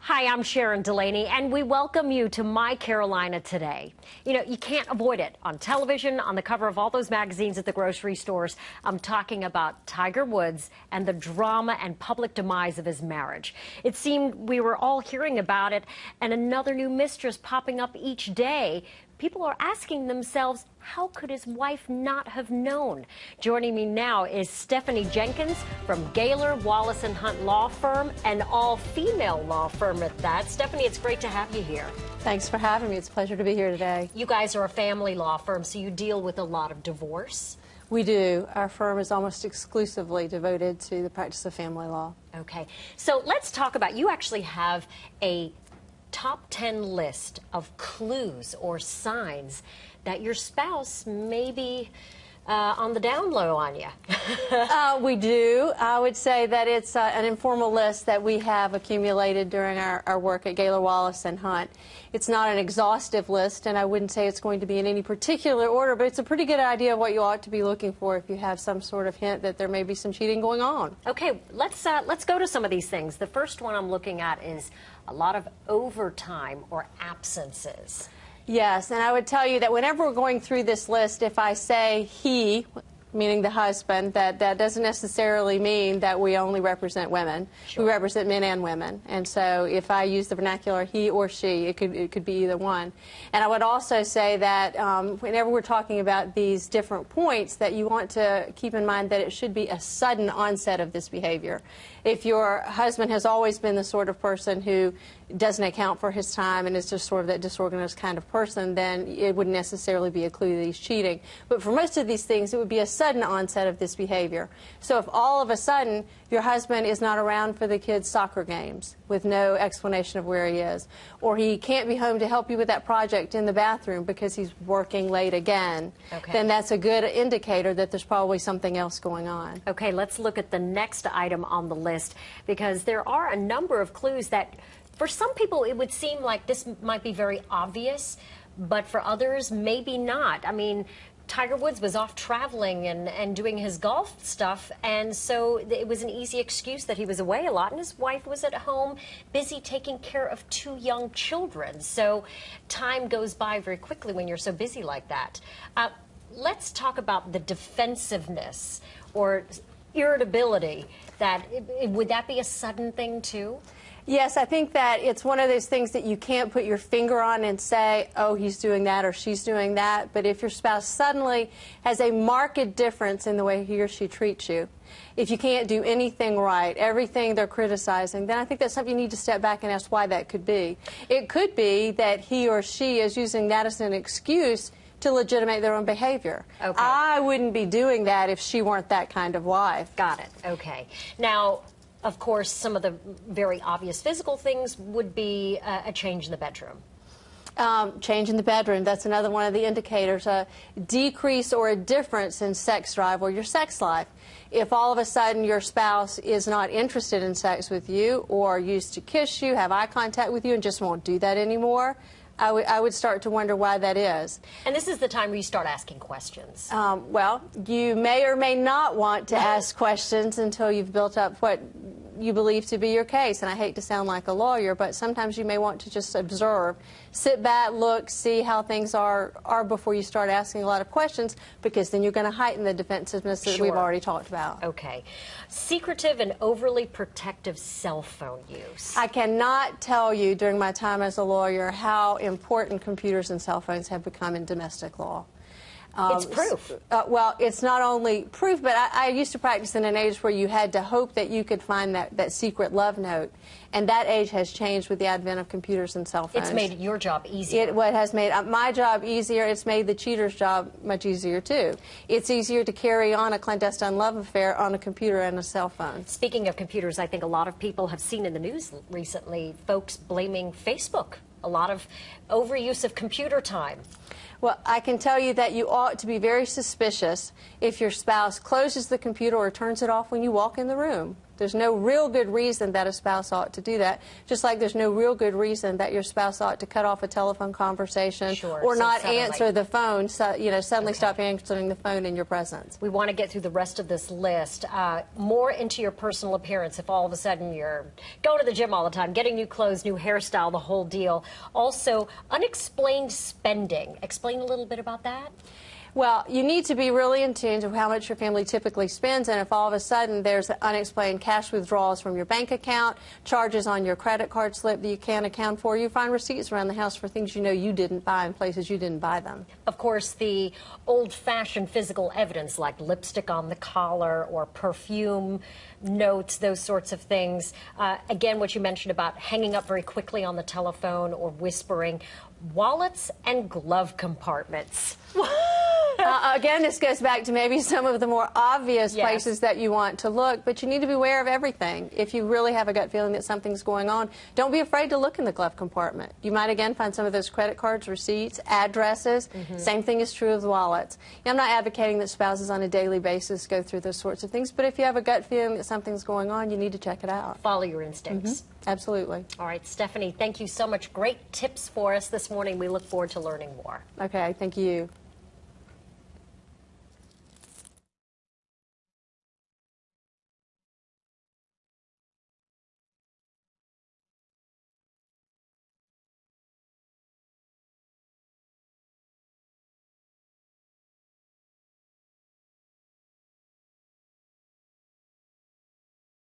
Hi, I'm Sharon Delaney, and we welcome you to My Carolina Today. You know, you can't avoid it. On television, on the cover of all those magazines at the grocery stores, I'm talking about Tiger Woods and the drama and public demise of his marriage. It seemed we were all hearing about it, and another new mistress popping up each day. People are asking themselves, how could his wife not have known? Joining me now is Stephanie Jenkins from Gaylor, Wallace & Hunt Law Firm, an all-female law firm at that. Stephanie, it's great to have you here. Thanks for having me. It's a pleasure to be here today. You guys are a family law firm, so you deal with a lot of divorce. We do. Our firm is almost exclusively devoted to the practice of family law. Okay. So let's talk about, you actually have a top 10 list of clues or signs that your spouse may be on the down low on you. We do. I would say that it's an informal list that we have accumulated during our work at Gaylor, Wallace & Hunt. It's not an exhaustive list, and I wouldn't say it's going to be in any particular order, but it's a pretty good idea of what you ought to be looking for if you have some sort of hint that there may be some cheating going on. Okay, let's go to some of these things. The first one I'm looking at is a lot of overtime or absences. Yes, and I would tell you that whenever we're going through this list, if I say he, meaning the husband, that doesn't necessarily mean that we only represent women. Sure. We represent men and women. And so if I use the vernacular he or she, it could be either one. And I would also say that whenever we're talking about these different points, that you want to keep in mind that it should be a sudden onset of this behavior. If your husband has always been the sort of person who doesn't account for his time and is just sort of that disorganized kind of person, then it wouldn't necessarily be a clue that he's cheating. But for most of these things, it would be a sudden onset of this behavior. So if all of a sudden your husband is not around for the kids' soccer games with no explanation of where he is, or he can't be home to help you with that project in the bathroom because he's working late again, then that's a good indicator that there's probably something else going on. Okay, let's look at the next item on the list, because there are a number of clues that for some people, it would seem like this might be very obvious, but for others, maybe not. I mean, Tiger Woods was off traveling and doing his golf stuff, and so it was an easy excuse that he was away a lot, and his wife was at home busy taking care of 2 young children. So time goes by very quickly when you're so busy like that. Let's talk about the defensiveness or irritability. Would that be a sudden thing, too? Yes, I think that it's one of those things that you can't put your finger on and say, oh, he's doing that or she's doing that. But if your spouse suddenly has a marked difference in the way he or she treats you, if you can't do anything right, everything they're criticizing, then I think that's something you need to step back and ask why that could be. It could be that he or she is using that as an excuse to legitimate their own behavior. Okay. I wouldn't be doing that if she weren't that kind of wife. Got it. Okay. Now, of course, some of the very obvious physical things would be a change in the bedroom. Change in the bedroom, that's another one of the indicators. A decrease or a difference in sex drive or your sex life. If all of a sudden your spouse is not interested in sex with you or used to kiss you, have eye contact with you, and just won't do that anymore, I would start to wonder why that is. And this is the time where you start asking questions. Well, you may or may not want to ask questions until you've built up what you believe to be your case. And I hate to sound like a lawyer, but sometimes you may want to just observe, sit back, look, see how things are before you start asking a lot of questions, because then you're going to heighten the defensiveness that we've already talked about. Okay. Secretive and overly protective cell phone use. I cannot tell you during my time as a lawyer how important computers and cell phones have become in domestic law. It's proof. Well, it's not only proof, but I used to practice in an age where you had to hope that you could find that secret love note. And that age has changed with the advent of computers and cell phones. It's made your job easier. It has made my job easier. It's made the cheater's job much easier, too. It's easier to carry on a clandestine love affair on a computer and a cell phone. Speaking of computers, I think a lot of people have seen in the news recently folks blaming Facebook. A lot of overuse of computer time. Well, I can tell you that you ought to be very suspicious if your spouse closes the computer or turns it off when you walk in the room. There's no real good reason that a spouse ought to do that, just like there's no real good reason that your spouse ought to cut off a telephone conversation or not answer the phone, suddenly stop answering the phone in your presence. We want to get through the rest of this list. More into your personal appearance, if all of a sudden you're going to the gym all the time, getting new clothes, new hairstyle, the whole deal. Also, unexplained spending. Explain a little bit about that. Well, you need to be really in tune to how much your family typically spends, and if all of a sudden there's unexplained cash withdrawals from your bank account, charges on your credit card slip that you can't account for, you find receipts around the house for things you know you didn't buy in places you didn't buy them. Of course, the old-fashioned physical evidence like lipstick on the collar or perfume notes, those sorts of things. Again, what you mentioned about hanging up very quickly on the telephone or whispering. Wallets and glove compartments. Again, this goes back to maybe some of the more obvious places that you want to look, but you need to be aware of everything. If you really have a gut feeling that something's going on, don't be afraid to look in the glove compartment. You might, again, find some of those credit cards, receipts, addresses. Same thing is true with wallets. I'm not advocating that spouses on a daily basis go through those sorts of things, but if you have a gut feeling that something's going on, you need to check it out. Follow your instincts. Absolutely. All right, Stephanie, thank you so much. Great tips for us this morning. We look forward to learning more. Okay, thank you.